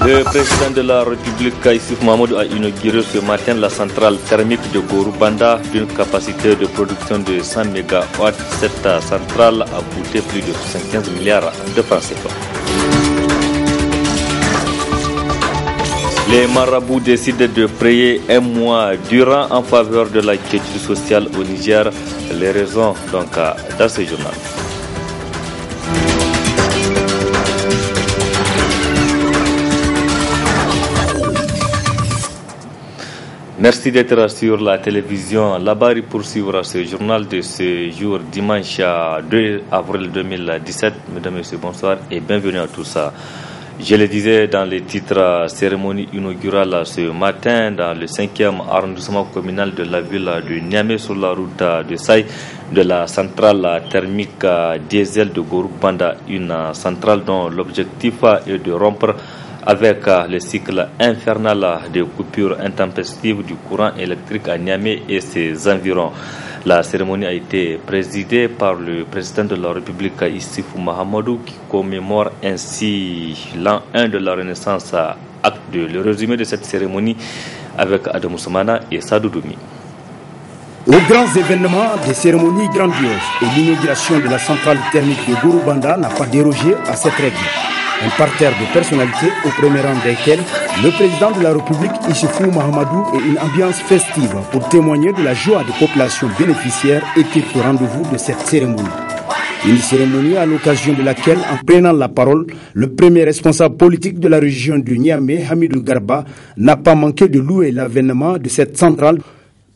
Le président de la République, Issoufou Mahamadou, a inauguré ce matin la centrale thermique de Gorubanda d'une capacité de production de 100 MW. Cette centrale a coûté plus de 75 milliards de francs CFA. Les marabouts décident de prier un mois durant en faveur de la quiétude sociale au Niger. Les raisons donc dans ce journal. Merci d'être sur la télévision. Labari poursuivra ce journal de ce jour, dimanche 2 avril 2017. Mesdames et messieurs, bonsoir et bienvenue à tous. Je le disais dans les titres, cérémonie inaugurale ce matin dans le 5e arrondissement communal de la ville de Niamey sur la route de Saï de la centrale thermique diesel de Gorubanda, une centrale dont l'objectif est de rompre avec le cycle infernal de coupures intempestives du courant électrique à Niamey et ses environs. La cérémonie a été présidée par le président de la République, Issoufou Mahamadou, qui commémore ainsi l'an 1 de la Renaissance. Acte 2. Le résumé de cette cérémonie avec Adam Soumana et Sadou Doumi. Aux grands événements, des cérémonies grandioses et l'inauguration de la centrale thermique de Gorubanda n'a pas dérogé à cette règle. Un parterre de personnalités au premier rang desquelles le président de la République Issoufou Mahamadou et une ambiance festive pour témoigner de la joie des populations bénéficiaires étaient au rendez-vous de cette cérémonie. Une cérémonie à l'occasion de laquelle, en prenant la parole, le premier responsable politique de la région du Niamey, Hamidou Garba, n'a pas manqué de louer l'avènement de cette centrale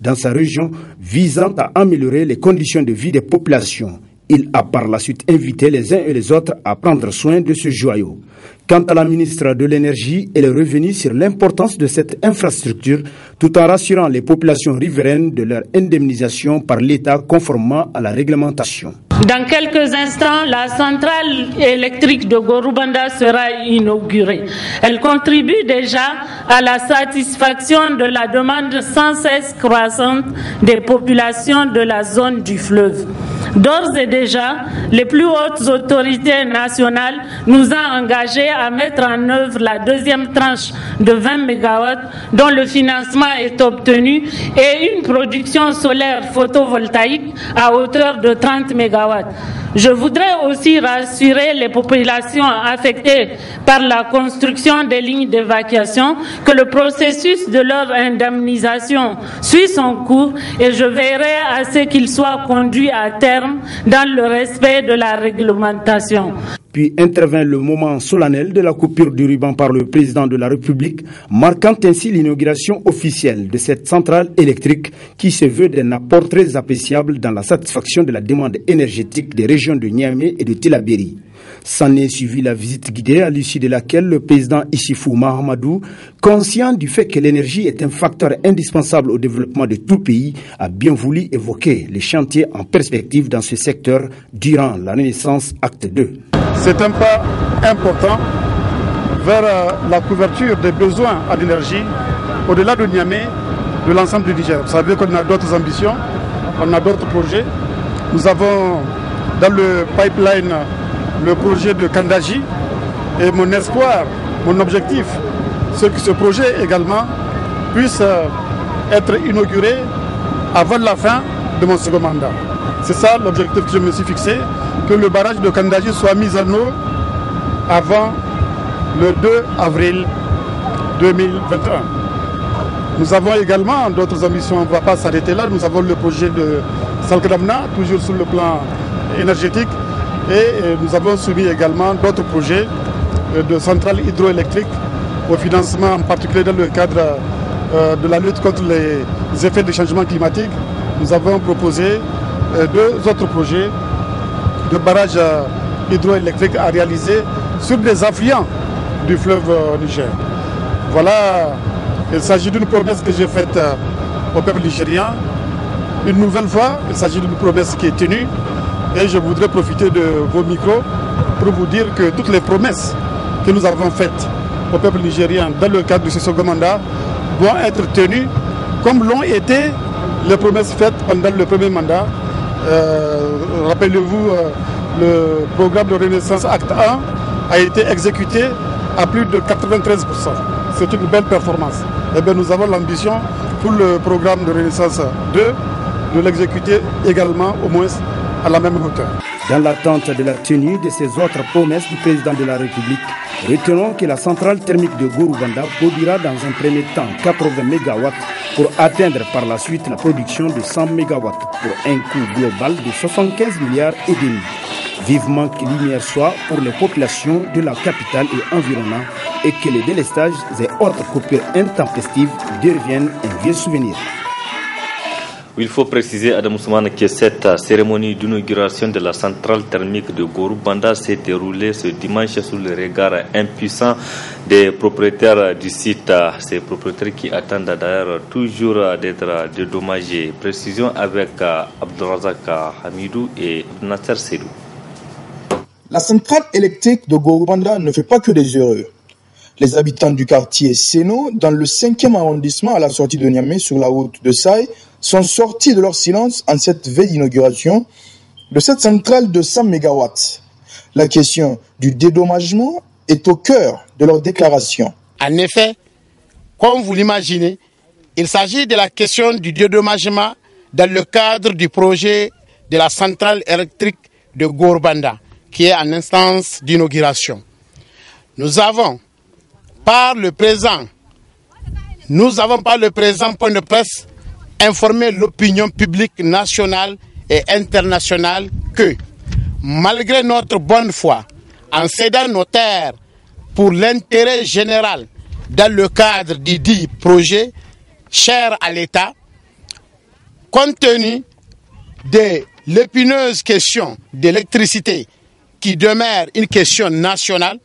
dans sa région visant à améliorer les conditions de vie des populations. Il a par la suite invité les uns et les autres à prendre soin de ce joyau. Quant à la ministre de l'Énergie, elle est revenue sur l'importance de cette infrastructure tout en rassurant les populations riveraines de leur indemnisation par l'État conformément à la réglementation. Dans quelques instants, la centrale électrique de Gorubanda sera inaugurée. Elle contribue déjà à la satisfaction de la demande sans cesse croissante des populations de la zone du fleuve. D'ores et déjà, les plus hautes autorités nationales nous ont engagés à mettre en œuvre la deuxième tranche de 20 MW dont le financement est obtenu et une production solaire photovoltaïque à hauteur de 30 MW. Je voudrais aussi rassurer les populations affectées par la construction des lignes d'évacuation que le processus de leur indemnisation suit son cours et je veillerai à ce qu'il soit conduit à terme dans le respect de la réglementation. Puis intervint le moment solennel de la coupure du ruban par le président de la République, marquant ainsi l'inauguration officielle de cette centrale électrique qui se veut d'un apport très appréciable dans la satisfaction de la demande énergétique des régions de Niamey et de Tillabéri. S'en est suivi la visite guidée à l'issue de laquelle le président Issoufou Mahamadou, conscient du fait que l'énergie est un facteur indispensable au développement de tout pays, a bien voulu évoquer les chantiers en perspective dans ce secteur durant la Renaissance Acte 2. C'est un pas important vers la couverture des besoins en énergie au-delà de Niamey, de l'ensemble du Niger. Vous savez qu'on a d'autres ambitions, on a d'autres projets. Nous avons dans le pipeline le projet de Kandaji et mon espoir, mon objectif, c'est que ce projet également puisse être inauguré avant la fin de mon second mandat. C'est ça l'objectif que je me suis fixé, que le barrage de Kandaji soit mis en eau avant le 2 avril 2021. Nous avons également d'autres ambitions, on ne va pas s'arrêter là. Nous avons le projet de Salkadamna, toujours sur le plan énergétique. Et nous avons soumis également d'autres projets de centrales hydroélectriques au financement, en particulier dans le cadre de la lutte contre les effets du changement climatique. Nous avons proposé deux autres projets de barrages hydroélectriques à réaliser sur des affluents du fleuve Niger. Voilà, il s'agit d'une promesse que j'ai faite au peuple nigérien. Une nouvelle fois, il s'agit d'une promesse qui est tenue. Et je voudrais profiter de vos micros pour vous dire que toutes les promesses que nous avons faites au peuple nigérien dans le cadre de ce second mandat vont être tenues comme l'ont été les promesses faites pendant le premier mandat. Rappelez-vous, le programme de Renaissance Acte 1 a été exécuté à plus de 93%. C'est une belle performance. Eh bien, nous avons l'ambition pour le programme de Renaissance 2 de l'exécuter également au moins à la même hauteur. Dans l'attente de la tenue de ces autres promesses du président de la République, retenons que la centrale thermique de Gorubanda produira dans un premier temps 80 MW pour atteindre par la suite la production de 100 MW pour un coût global de 75 milliards et demi. Vivement que lumière soit pour les populations de la capitale et environnant et que les délestages et autres coupures intempestives deviennent un vieux souvenir. Il faut préciser, Adam Ousmane, que cette cérémonie d'inauguration de la centrale thermique de Gorubanda s'est déroulée ce dimanche sous le regard impuissant des propriétaires du site. Ces propriétaires qui attendent d'ailleurs toujours d'être dédommagés. Précision avec Abdelrazak Hamidou et Nasser Sedou. La centrale électrique de Gorubanda ne fait pas que des heureux. Les habitants du quartier Seno, dans le 5e arrondissement à la sortie de Niamey sur la route de Saï, sont sortis de leur silence en cette veille d'inauguration de cette centrale de 100 MW. La question du dédommagement est au cœur de leur déclaration. En effet, comme vous l'imaginez, il s'agit de la question du dédommagement dans le cadre du projet de la centrale électrique de Gorubanda, qui est en instance d'inauguration. Nous avons par le présent point de presse informé l'opinion publique nationale et internationale que, malgré notre bonne foi, en cédant nos terres pour l'intérêt général dans le cadre du dit projet cher à l'État, compte tenu de l'épineuse question d'électricité qui demeure une question nationale,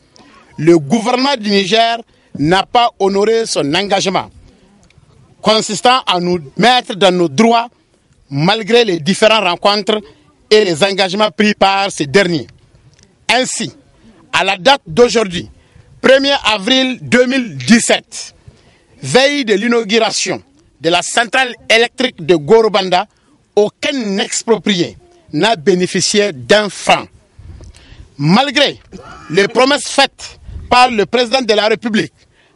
le gouvernement du Niger n'a pas honoré son engagement, consistant à nous mettre dans nos droits malgré les différentes rencontres et les engagements pris par ces derniers. Ainsi, à la date d'aujourd'hui, 1er avril 2017, veille de l'inauguration de la centrale électrique de Gorubanda, aucun exproprié n'a bénéficié d'un franc. Malgré les promesses faites par le président de la République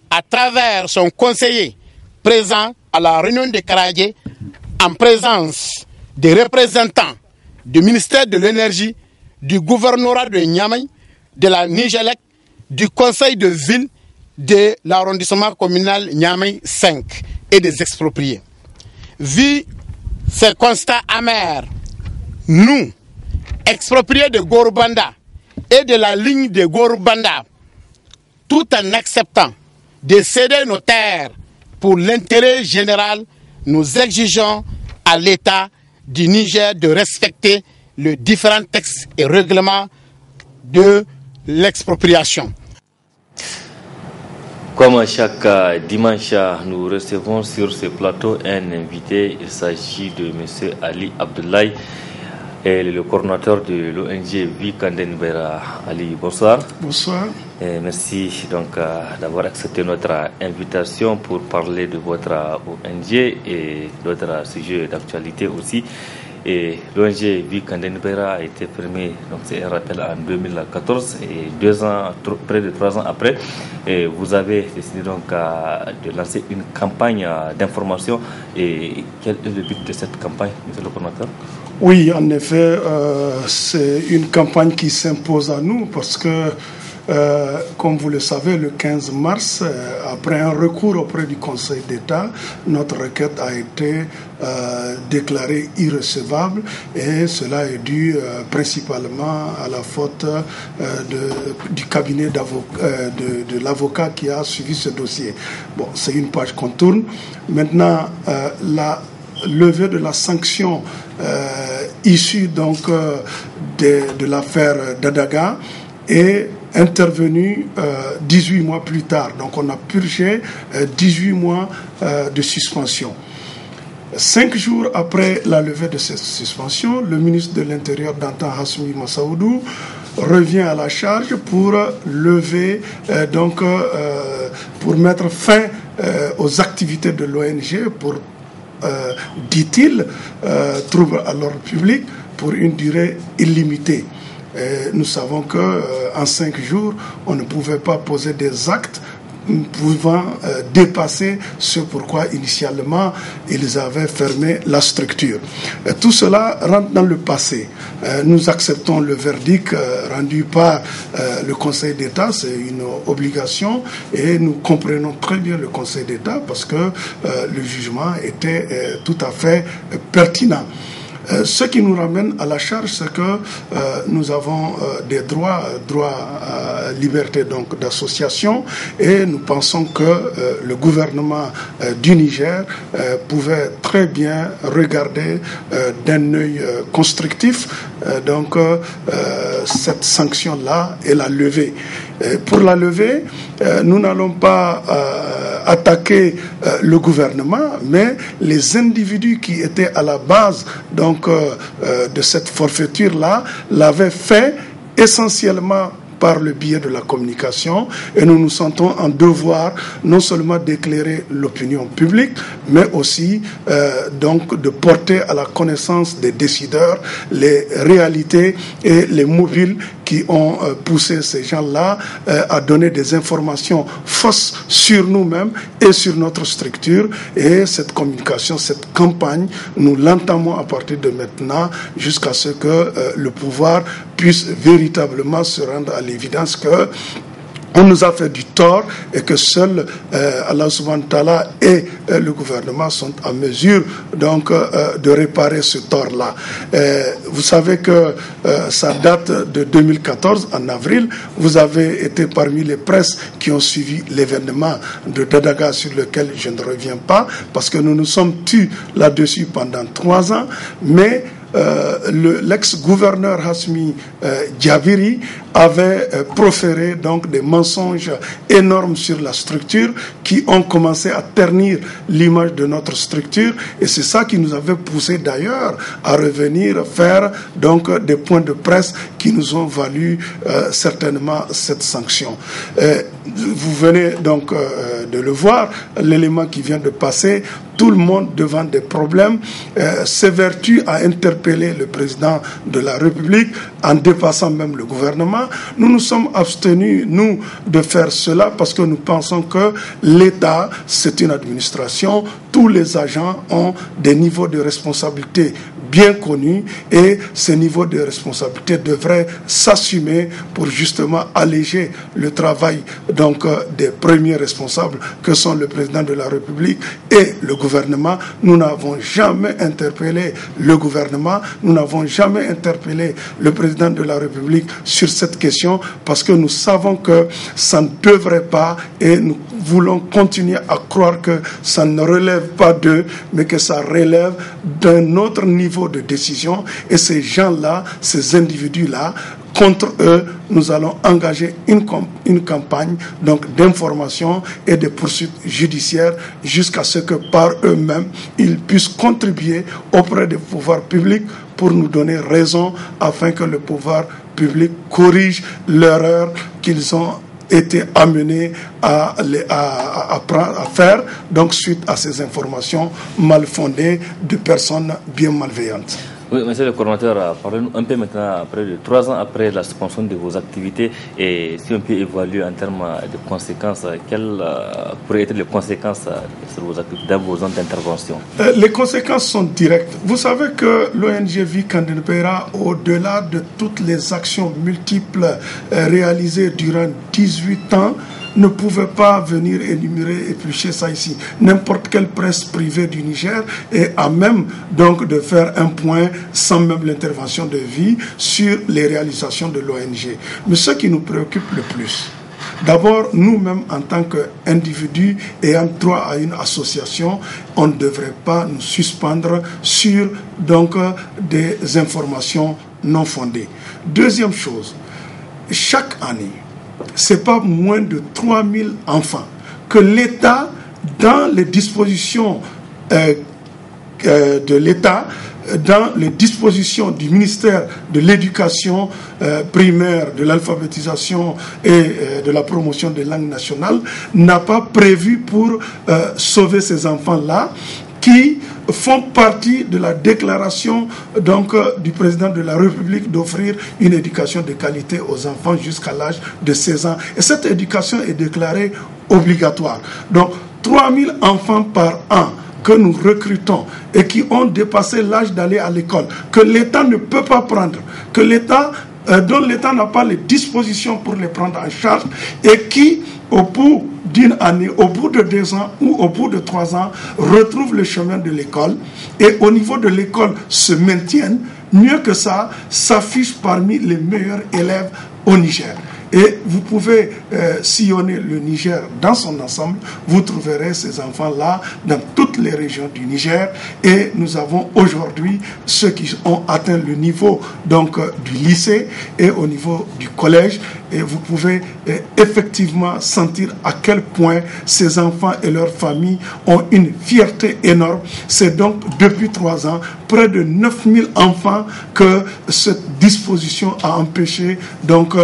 à travers son conseiller présent à la réunion de Karagé, en présence des représentants du ministère de l'Énergie, du gouvernorat de Niamey, de la Nigelec, du conseil de ville de l'arrondissement communal Niamey 5 et des expropriés. Vu ces constats amers, nous, expropriés de Gorubanda et de la ligne de Gorubanda, tout en acceptant de céder nos terres pour l'intérêt général, nous exigeons à l'État du Niger de respecter les différents textes et règlements de l'expropriation. Comme chaque dimanche, nous recevons sur ce plateau un invité. Il s'agit de M. Ali Abdoulaye, le coordinateur de l'ONG Vikandenbera. Ali, bonsoir. Bonsoir. Merci donc d'avoir accepté notre invitation pour parler de votre ONG et d'autres sujets d'actualité aussi. Et l'ONG Vikandenbera a été fermée, donc c'est un rappel, en 2014 et près de 3 ans après, et vous avez décidé donc de lancer une campagne d'information. Et quel est le but de cette campagne, monsieur le coordinateur? Oui, en effet, c'est une campagne qui s'impose à nous parce que, comme vous le savez, le 15 mars, après un recours auprès du Conseil d'État, notre requête a été déclarée irrecevable et cela est dû principalement à la faute du cabinet de l'avocat qui a suivi ce dossier. Bon, c'est une page qu'on tourne. Maintenant, la levée de la sanction issue donc de l'affaire Dadaga est intervenue 18 mois plus tard. Donc on a purgé 18 mois de suspension. 5 jours après la levée de cette suspension, le ministre de l'Intérieur d'antan Hassoumi Massaoudou revient à la charge pour lever pour mettre fin aux activités de l'ONG pour dit-il, trouble à l'ordre public pour une durée illimitée. Nous savons qu'en 5 jours, on ne pouvait pas poser des actes pouvant dépasser ce pourquoi initialement ils avaient fermé la structure. Tout cela rentre dans le passé. Nous acceptons le verdict rendu par le Conseil d'État, c'est une obligation, et nous comprenons très bien le Conseil d'État parce que le jugement était tout à fait pertinent. Ce qui nous ramène à la charge, c'est que nous avons des droits à liberté donc d'association, et nous pensons que le gouvernement du Niger pouvait très bien regarder d'un œil constructif cette sanction-là et la lever. Pour la lever, nous n'allons pas attaquer le gouvernement, mais les individus qui étaient à la base de cette forfaiture-là l'avaient fait essentiellement par le biais de la communication, et nous nous sentons en devoir non seulement d'éclairer l'opinion publique, mais aussi de porter à la connaissance des décideurs les réalités et les mobiles qui ont poussé ces gens-là à donner des informations fausses sur nous-mêmes et sur notre structure. Et cette communication, cette campagne, nous l'entamons à partir de maintenant jusqu'à ce que le pouvoir puisse véritablement se rendre à l'évidence que on nous a fait du tort et que seul Allah subhanahu wa ta'ala et le gouvernement sont en mesure de réparer ce tort-là. Vous savez que ça date de 2014, en avril. Vous avez été parmi les presses qui ont suivi l'événement de Dadaga sur lequel je ne reviens pas parce que nous nous sommes tus là-dessus pendant 3 ans, mais l'ex-gouverneur Hasmi Djaviri avait proféré des mensonges énormes sur la structure qui ont commencé à ternir l'image de notre structure, et c'est ça qui nous avait poussé d'ailleurs à revenir faire des points de presse qui nous ont valu certainement cette sanction. Vous venez de le voir, l'élément qui vient de passer, tout le monde devant des problèmes s'évertue à interpeller le président de la République en dépassant même le gouvernement. Nous nous sommes abstenus, nous, de faire cela parce que nous pensons que l'État, c'est une administration, tous les agents ont des niveaux de responsabilité bien connus et ces niveaux de responsabilité devraient s'assumer pour justement alléger le travail des premiers responsables que sont le président de la République et le gouvernement. Nous n'avons jamais interpellé le gouvernement, nous n'avons jamais interpellé le président de la République sur cette question parce que nous savons que ça ne devrait pas, et nous voulons continuer à croire que ça ne relève pas d'eux, mais que ça relève d'un autre niveau de décision. Et ces gens-là, ces individus-là, contre eux, nous allons engager une campagne d'information et de poursuites judiciaires jusqu'à ce que par eux-mêmes, ils puissent contribuer auprès des pouvoirs publics pour nous donner raison afin que le pouvoir public corrige l'erreur qu'ils ont été amenés à faire suite à ces informations mal fondées de personnes bien malveillantes. Oui, monsieur le coordonnateur, parlez-nous un peu maintenant, après 3 ans après la suspension de vos activités, et si on peut évaluer en termes de conséquences, quelles pourraient être les conséquences sur vos activités, dans vos zones d'intervention? Les conséquences sont directes. Vous savez que l'ONG Vikandenpera, au-delà de toutes les actions multiples réalisées durant 18 ans, ne pouvait pas venir énumérer, éplucher ça ici. N'importe quelle presse privée du Niger est à même de faire un point sans même l'intervention de vie sur les réalisations de l'ONG. Mais ce qui nous préoccupe le plus, d'abord, nous-mêmes, en tant qu'individus ayant droit à une association, on ne devrait pas nous suspendre sur des informations non fondées. Deuxième chose, chaque année, c'est pas moins de 3000 enfants que l'État, dans les dispositions de l'État, dans les dispositions du ministère de l'Éducation primaire, de l'alphabétisation et de la promotion des langues nationales, n'a pas prévu pour sauver ces enfants-là qui font partie de la déclaration donc, du président de la République d'offrir une éducation de qualité aux enfants jusqu'à l'âge de 16 ans. Et cette éducation est déclarée obligatoire. Donc, 3000 enfants par an que nous recrutons et qui ont dépassé l'âge d'aller à l'école, que l'État ne peut pas prendre, que l'État, dont l'État n'a pas les dispositions pour les prendre en charge et qui, au bout d'une année, au bout de 2 ans ou au bout de 3 ans, retrouvent le chemin de l'école et au niveau de l'école se maintiennent, mieux que ça, s'affichent parmi les meilleurs élèves au Niger. Et vous pouvez sillonner le Niger dans son ensemble, vous trouverez ces enfants-là dans toutes les régions du Niger. Et nous avons aujourd'hui ceux qui ont atteint le niveau donc, du lycée et au niveau du collège. Et vous pouvez effectivement sentir à quel point ces enfants et leurs familles ont une fierté énorme. C'est donc depuis 3 ans, près de 9000 enfants que cette disposition a empêché donc,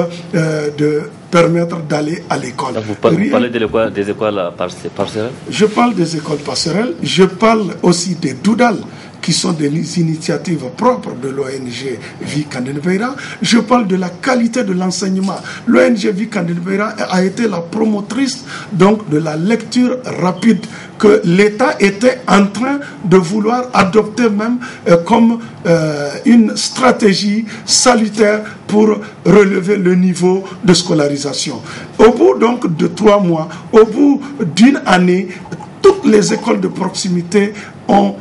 de permettre d'aller à l'école. Donc vous parlez des écoles passerelles? Je parle des écoles passerelles, je parle aussi des doudals, qui sont des initiatives propres de l'ONG Vie Kandenbeira. Je parle de la qualité de l'enseignement. L'ONG Vie Kandenbeira a été la promotrice donc, de la lecture rapide que l'État était en train de vouloir adopter même comme une stratégie salutaire pour relever le niveau de scolarisation. Au bout donc de 3 mois, au bout d'une année, toutes les écoles de proximité ont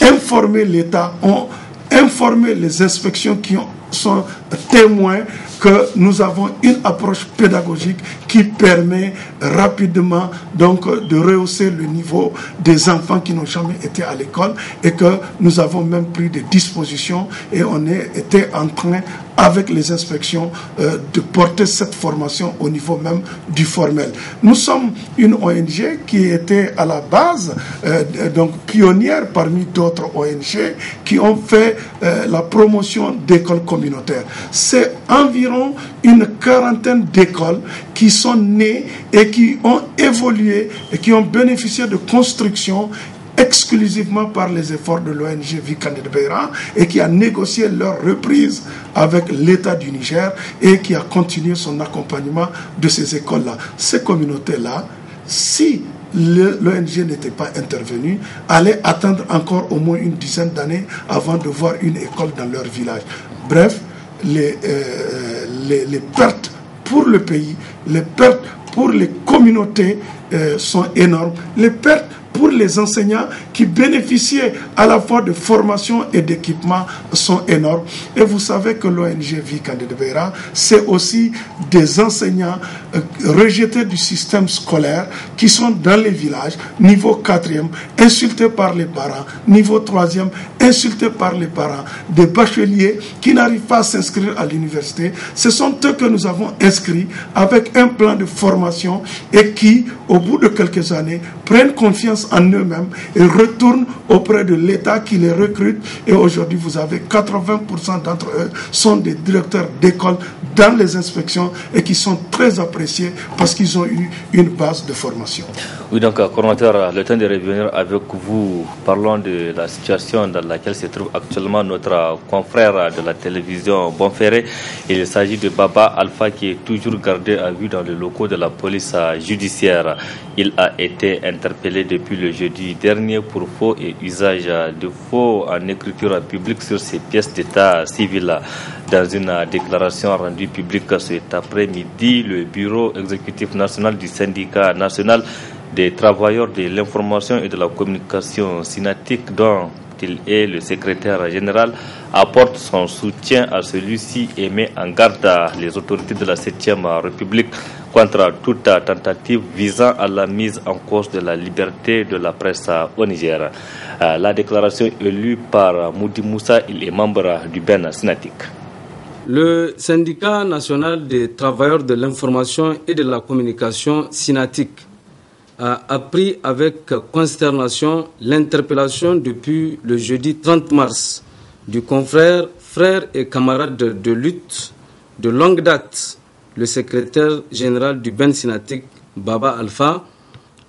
informé l'État, ont informé les inspections qui sont témoins que nous avons une approche pédagogique qui permet rapidement donc de rehausser le niveau des enfants qui n'ont jamais été à l'école et que nous avons même pris des dispositions et on était en train avec les inspections de porter cette formation au niveau même du formel. Nous sommes une ONG qui était à la base donc pionnière parmi d'autres ONG qui ont fait la promotion d'écoles communautaires. C'est environ une quarantaine d'écoles qui sont nées et qui ont évolué et qui ont bénéficié de constructions exclusivement par les efforts de l'ONG Vie Kandenbeira et qui a négocié leur reprise avec l'État du Niger et qui a continué son accompagnement de ces écoles-là. Ces communautés-là, si l'ONG n'était pas intervenue, allaient attendre encore au moins une dizaine d'années avant de voir une école dans leur village. Bref, les pertes pour le pays, les pertes pour les communautés sont énormes. Les pertes pour les enseignants qui bénéficiaient à la fois de formation et d'équipement sont énormes. Et vous savez que l'ONG Vie Kandenbeira, c'est aussi des enseignants rejetés du système scolaire qui sont dans les villages, niveau 4e, insultés par les parents, niveau 3e, insultés par les parents, des bacheliers qui n'arrivent pas à s'inscrire à l'université. Ce sont eux que nous avons inscrits avec un plan de formation et qui, au bout de quelques années, prennent confiance en eux-mêmes et retournent auprès de l'État qui les recrute. Et aujourd'hui, vous avez 80% d'entre eux sont des directeurs d'école dans les inspections et qui sont très appréciés parce qu'ils ont eu une base de formation. Oui, donc, coordonnateur, le temps de revenir avec vous. Parlons de la situation dans laquelle se trouve actuellement notre confrère de la télévision Bonferré. Il s'agit de Baba Alpha qui est toujours gardé à vue dans les locaux de la police judiciaire. Il a été interpellé depuis le jeudi dernier pour faux et usage de faux en écriture publique sur ses pièces d'état civil. Dans une déclaration rendue publique cet après-midi, le bureau exécutif national du syndicat national des travailleurs de l'information et de la communication SYNATIC, dont il est le secrétaire général, apporte son soutien à celui-ci et met en garde les autorités de la 7e République contre toute tentative visant à la mise en cause de la liberté de la presse au Niger. La déclaration est lue par Moudi Moussa, il est membre du BEN SYNATIC. Le syndicat national des travailleurs de l'information et de la communication SYNATIC a appris avec consternation l'interpellation depuis le jeudi 30 mars du confrère, frère et camarade de lutte de longue date, le secrétaire général du BEN SYNATIC, Baba Alpha,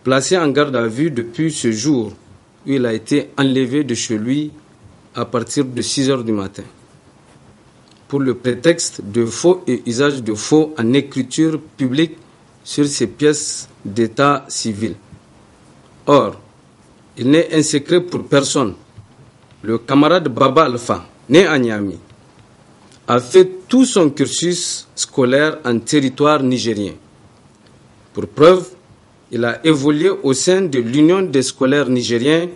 placé en garde à vue depuis ce jour, où il a été enlevé de chez lui à partir de 6 heures du matin, pour le prétexte de faux et usage de faux en écriture publique sur ses pièces d'état civil. Or, il n'est un secret pour personne. Le camarade Baba Alpha, né à Niamey, a fait tout son cursus scolaire en territoire nigérien. Pour preuve, il a évolué au sein de l'Union des scolaires nigériens,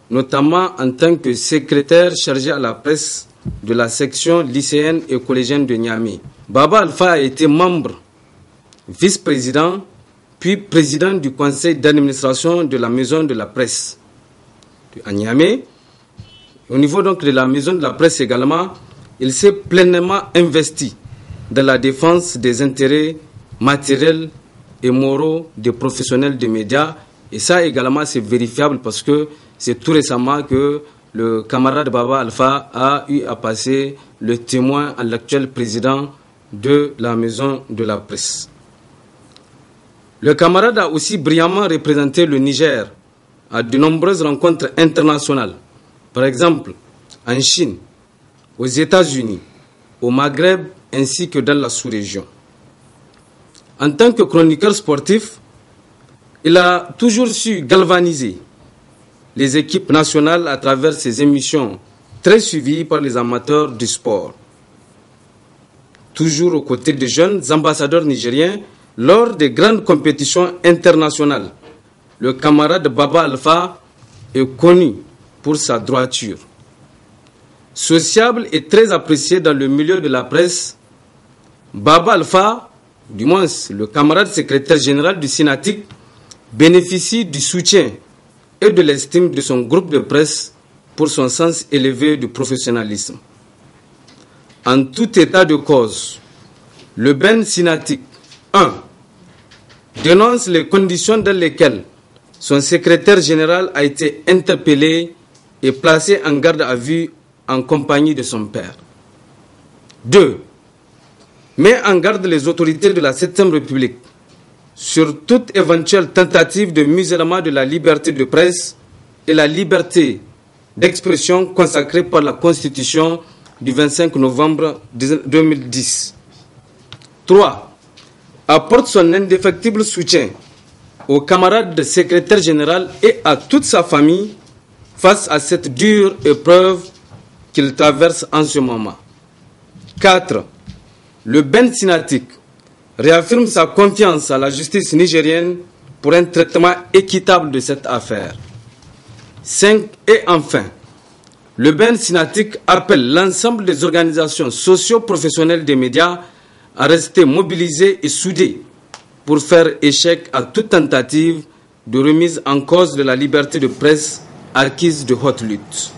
notamment en tant que secrétaire chargé à la presse de la section lycéenne et collégienne de Niamey. Baba Alpha a été membre, vice-président, puis président du conseil d'administration de la maison de la presse à Niamey. Au niveau donc de la maison de la presse également, il s'est pleinement investi dans la défense des intérêts matériels et moraux des professionnels des médias. Et ça également c'est vérifiable parce que c'est tout récemment que le camarade Baba Alpha a eu à passer le témoin à l'actuel président de la maison de la presse. Le camarade a aussi brillamment représenté le Niger à de nombreuses rencontres internationales. Par exemple, en Chine, aux États-Unis, au Maghreb ainsi que dans la sous-région. En tant que chroniqueur sportif, il a toujours su galvaniser les équipes nationales à travers ses émissions très suivies par les amateurs du sport. Toujours aux côtés de jeunes ambassadeurs nigériens lors des grandes compétitions internationales, le camarade Baba Alpha est connu pour sa droiture. Sociable et très apprécié dans le milieu de la presse, Baba Alpha, du moins le camarade secrétaire général du Sinatic, bénéficie du soutien et de l'estime de son groupe de presse pour son sens élevé du professionnalisme. En tout état de cause, le Ben Sinatic 1 dénonce les conditions dans lesquelles son secrétaire général a été interpellé et placé en garde à vue en compagnie de son père. 2. Met en garde les autorités de la 7e République sur toute éventuelle tentative de musellement de la liberté de presse et la liberté d'expression consacrée par la Constitution du 25 novembre 2010. 3. Apporte son indéfectible soutien au camarade de secrétaire général et à toute sa famille face à cette dure épreuve qu'il traverse en ce moment. 4. Le Ben Sinatic réaffirme sa confiance à la justice nigérienne pour un traitement équitable de cette affaire. 5. Et enfin, le Ben Sinatic appelle l'ensemble des organisations socio-professionnelles des médias à rester mobilisées et soudées pour faire échec à toute tentative de remise en cause de la liberté de presse acquise de haute lutte.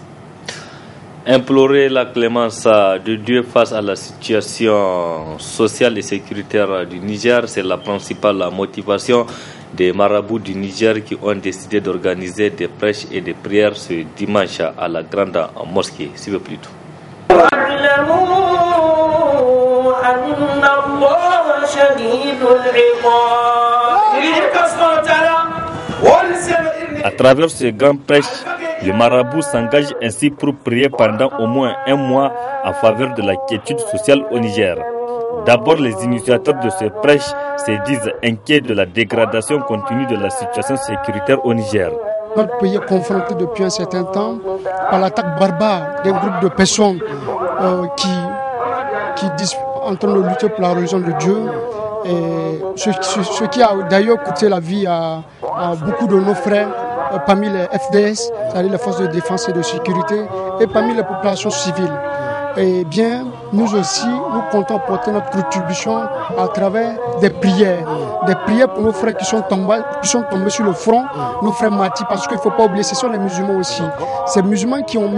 Implorer la clémence de Dieu face à la situation sociale et sécuritaire du Niger, c'est la principale motivation des marabouts du Niger qui ont décidé d'organiser des prêches et des prières ce dimanche à la grande mosquée. S'il vous plaît. À travers ce grand prêche, le marabout s'engage ainsi pour prier pendant au moins un mois en faveur de la quiétude sociale au Niger. D'abord, les initiateurs de ce prêche se disent inquiets de la dégradation continue de la situation sécuritaire au Niger. Notre pays est confronté depuis un certain temps par l'attaque barbare d'un groupe de personnes qui disent en train de lutter pour la religion de Dieu. Et ce qui a d'ailleurs coûté la vie à beaucoup de nos frères parmi les FDS, c'est-à-dire les forces de défense et de sécurité, et parmi les populations civiles. Et bien, nous aussi, nous comptons apporter notre contribution à travers des prières pour nos frères qui sont tombés sur le front, nos frères martyrs, parce qu'il ne faut pas oublier, ce sont les musulmans aussi. Ces musulmans qui ont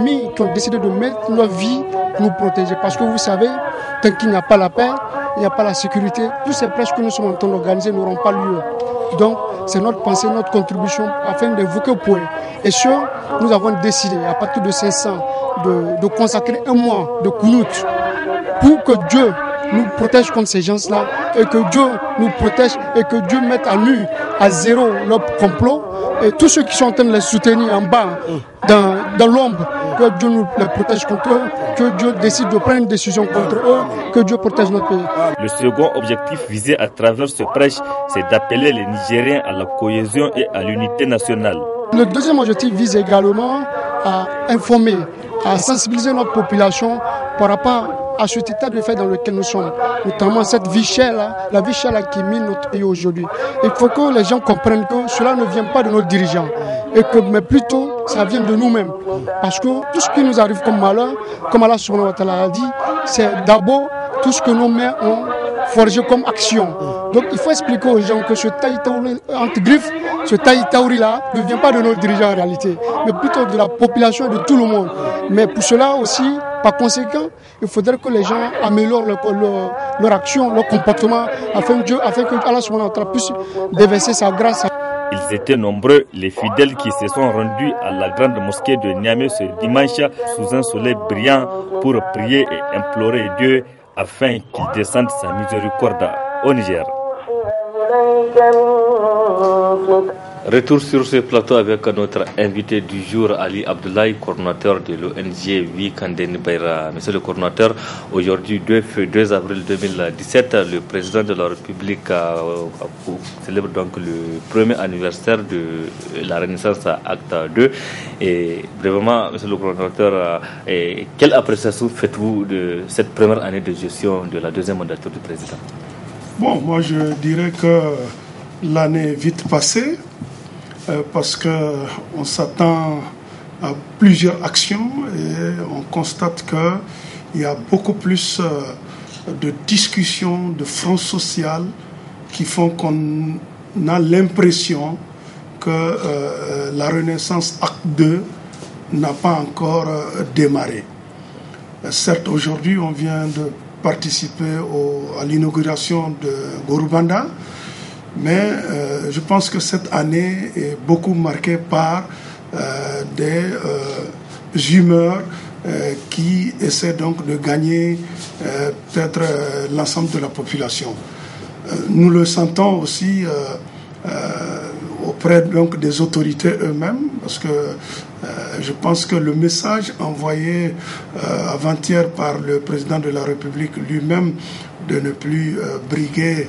décidé de mettre leur vie pour nous protéger, parce que vous savez, tant qu'il n'y a pas la paix, il n'y a pas la sécurité, tous ces prêches que nous sommes en train d'organiser n'auront pas lieu. Donc, c'est notre pensée, notre contribution afin d'évoquer au point. Et nous avons décidé, à partir de 500, de consacrer un mois de Kounout pour que Dieu nous protège contre ces gens-là et que Dieu nous protège et que Dieu mette à nu, à zéro leur complot. Et tous ceux qui sont en train de les soutenir en bas, dans l'ombre, que Dieu nous les protège contre eux, que Dieu décide de prendre une décision contre eux, que Dieu protège notre pays. Le second objectif visé à travers ce prêche, c'est d'appeler les Nigériens à la cohésion et à l'unité nationale. Le deuxième objectif vise également à informer, à sensibiliser notre population par rapport à cet état de fait dans lequel nous sommes, notamment cette vie chère là, la vie chère là qui mine notre pays aujourd'hui. Il faut que les gens comprennent que cela ne vient pas de nos dirigeants, mais plutôt ça vient de nous-mêmes. Parce que tout ce qui nous arrive comme malheur, comme Allah subhanahu wa ta'ala a dit, c'est d'abord tout ce que nos mains ont forgé comme action. Donc il faut expliquer aux gens que ce taïtaouri entre griffes, ce taïtaouri là ne vient pas de nos dirigeants en réalité, mais plutôt de la population et de tout le monde. Mais pour cela aussi, par conséquent, il faudrait que les gens améliorent leur action, leur comportement, afin que Allah subhanahu wa ta'ala puisse déverser sa grâce. Ils étaient nombreux, les fidèles qui se sont rendus à la grande mosquée de Niamey ce dimanche sous un soleil brillant pour prier et implorer Dieu afin qu'il descende sa miséricorde au Niger. Retour sur ce plateau avec notre invité du jour, Ali Abdoulaye, coordinateur de l'ONG Vie Kandeni Bayra. Monsieur le coordinateur, aujourd'hui 2 avril 2017, le président de la République célèbre donc le premier anniversaire de la Renaissance à Acte 2. Et brièvement, monsieur le coordinateur, quelle appréciation faites-vous de cette première année de gestion de la deuxième mandature du président? Bon, moi je dirais que l'année est vite passée. Parce qu'on s'attend à plusieurs actions et on constate qu'il y a beaucoup plus de discussions, de fronts sociaux qui font qu'on a l'impression que la Renaissance Acte 2 n'a pas encore démarré. Certes, aujourd'hui, on vient de participer à l'inauguration de Gorubanda, mais je pense que cette année est beaucoup marquée par des humeurs qui essaient donc de gagner peut-être l'ensemble de la population. Nous le sentons aussi auprès donc des autorités eux-mêmes, parce que je pense que le message envoyé avant-hier par le président de la République lui-même de ne plus briguer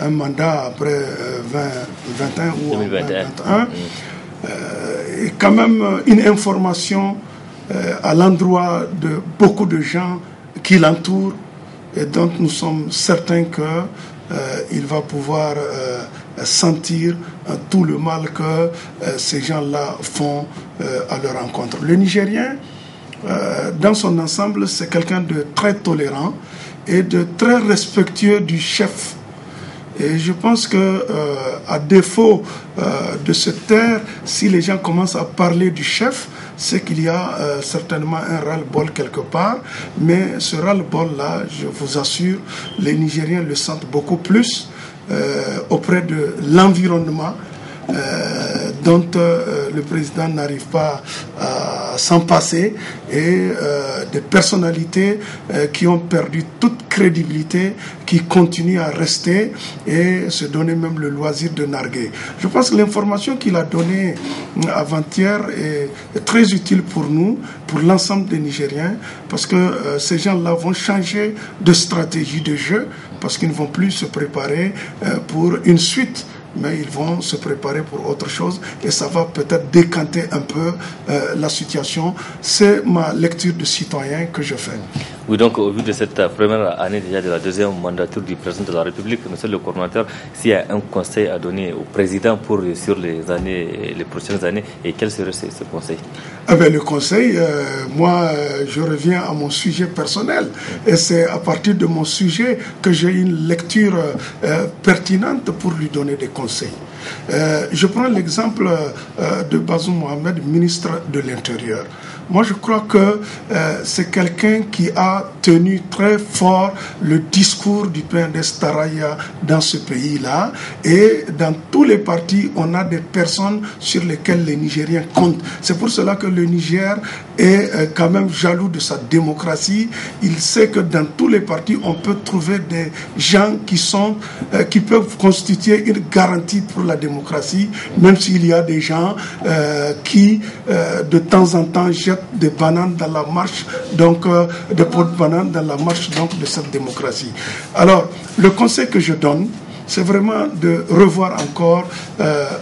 un mandat après 2021 ou 2021 est quand même une information à l'endroit de beaucoup de gens qui l'entourent, et donc nous sommes certains qu'il va pouvoir sentir tout le mal que ces gens-là font à leur rencontre. Le Nigérien, dans son ensemble, c'est quelqu'un de très tolérant et de très respectueux du chef. Et je pense que, à défaut de se taire, si les gens commencent à parler du chef, c'est qu'il y a certainement un ras-le-bol quelque part. Mais ce ras-le-bol-là, je vous assure, les Nigériens le sentent beaucoup plus auprès de l'environnement dont le président n'arrive pas à s'en passer, et des personnalités qui ont perdu toute crédibilité, qui continuent à rester et se donner même le loisir de narguer. Je pense que l'information qu'il a donnée avant-hier est très utile pour nous, pour l'ensemble des Nigériens, parce que ces gens-là vont changer de stratégie de jeu, parce qu'ils ne vont plus se préparer pour une suite, mais ils vont se préparer pour autre chose, et ça va peut-être décanter un peu la situation. C'est ma lecture de citoyen que je fais. Oui, donc au vu de cette première année déjà de la deuxième mandature du président de la République, monsieur le coordinateur, s'il y a un conseil à donner au président pour sur les prochaines années, et quel serait ce conseil? Le conseil, moi, je reviens à mon sujet personnel, et c'est à partir de mon sujet que j'ai une lecture pertinente pour lui donner des conseils. Je prends l'exemple de Bazoum Mohamed, ministre de l'Intérieur. Moi, je crois que c'est quelqu'un qui a tenu très fort le discours du PNDS Taraya dans ce pays-là. Et dans tous les partis, on a des personnes sur lesquelles les Nigériens comptent. C'est pour cela que le Niger est quand même jaloux de sa démocratie. Il sait que dans tous les partis, on peut trouver des gens qui peuvent constituer une garantie pour la démocratie, même s'il y a des gens qui, de temps en temps, jettent des bananes dans la marche, donc des pots de bananes dans la marche donc, de cette démocratie. Alors, le conseil que je donne, c'est vraiment de revoir encore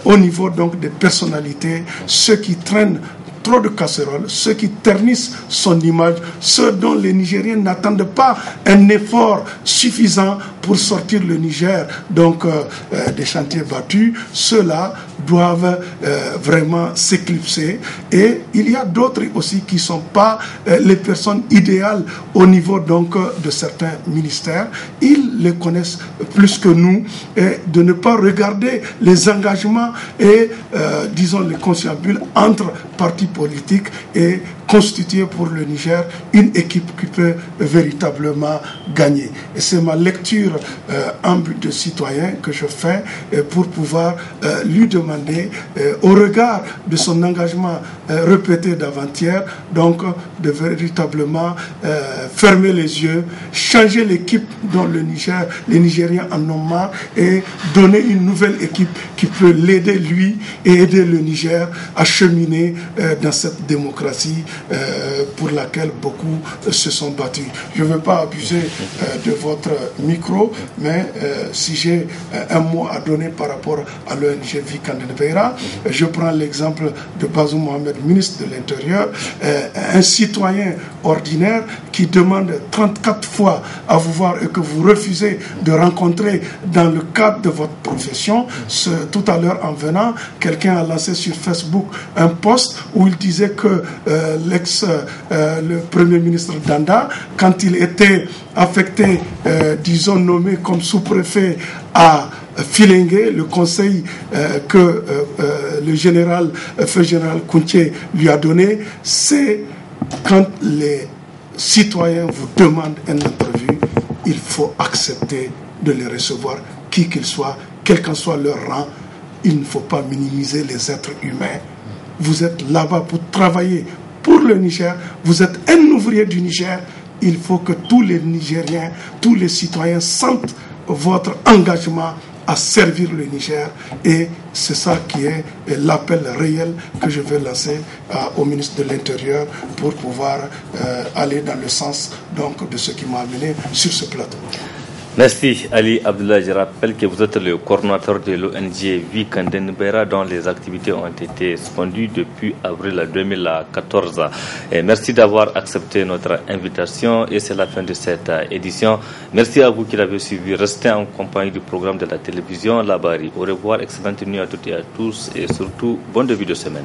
au niveau donc des personnalités ceux qui traînent trop de casseroles, ceux qui ternissent son image, ceux dont les Nigériens n'attendent pas un effort suffisant pour sortir le Niger donc des chantiers battus, ceux-là doivent vraiment s'éclipser. Et il y a d'autres aussi qui ne sont pas les personnes idéales au niveau donc de certains ministères. Ils les connaissent plus que nous, et de ne pas regarder les engagements et disons les conciliabules entre partis politiques et constituer pour le Niger une équipe qui peut véritablement gagner. Et c'est ma lecture humble de citoyen que je fais pour pouvoir lui demander, au regard de son engagement répété d'avant-hier, donc de véritablement fermer les yeux, changer l'équipe dont les Nigériens en ont marre et donner une nouvelle équipe qui peut l'aider lui et aider le Niger à cheminer dans cette démocratie pour laquelle beaucoup se sont battus. Je ne veux pas abuser de votre micro, mais si j'ai un mot à donner par rapport à l'ONG Vikandene Beira, je prends l'exemple de Bazoum Mohamed, ministre de l'Intérieur, un citoyen ordinaire qui demande 34 fois à vous voir et que vous refusez de rencontrer dans le cadre de votre profession. Tout à l'heure, en venant, quelqu'un a lancé sur Facebook un post où il disait que le Premier ministre Danda, quand il était affecté, disons nommé comme sous-préfet à Filengue, le conseil que le feu général Kounché lui a donné, c'est quand les citoyens vous demandent une entrevue, il faut accepter de les recevoir, qui qu'ils soient, quel qu'en soit leur rang. Il ne faut pas minimiser les êtres humains. Vous êtes là-bas pour travailler pour le Niger, vous êtes un ouvrier du Niger. Il faut que tous les Nigériens, tous les citoyens sentent votre engagement à servir le Niger, et c'est ça qui est l'appel réel que je vais lancer au ministre de l'Intérieur pour pouvoir aller dans le sens donc, de ce qui m'a amené sur ce plateau. Merci Ali Abdoulaye. Je rappelle que vous êtes le coordinateur de l'ONG Vikandene Beira dont les activités ont été suspendues depuis avril 2014. Et merci d'avoir accepté notre invitation et c'est la fin de cette édition. Merci à vous qui l'avez suivi. Restez en compagnie du programme de la télévision Labari. Au revoir, excellente nuit à toutes et à tous et surtout bon début de semaine.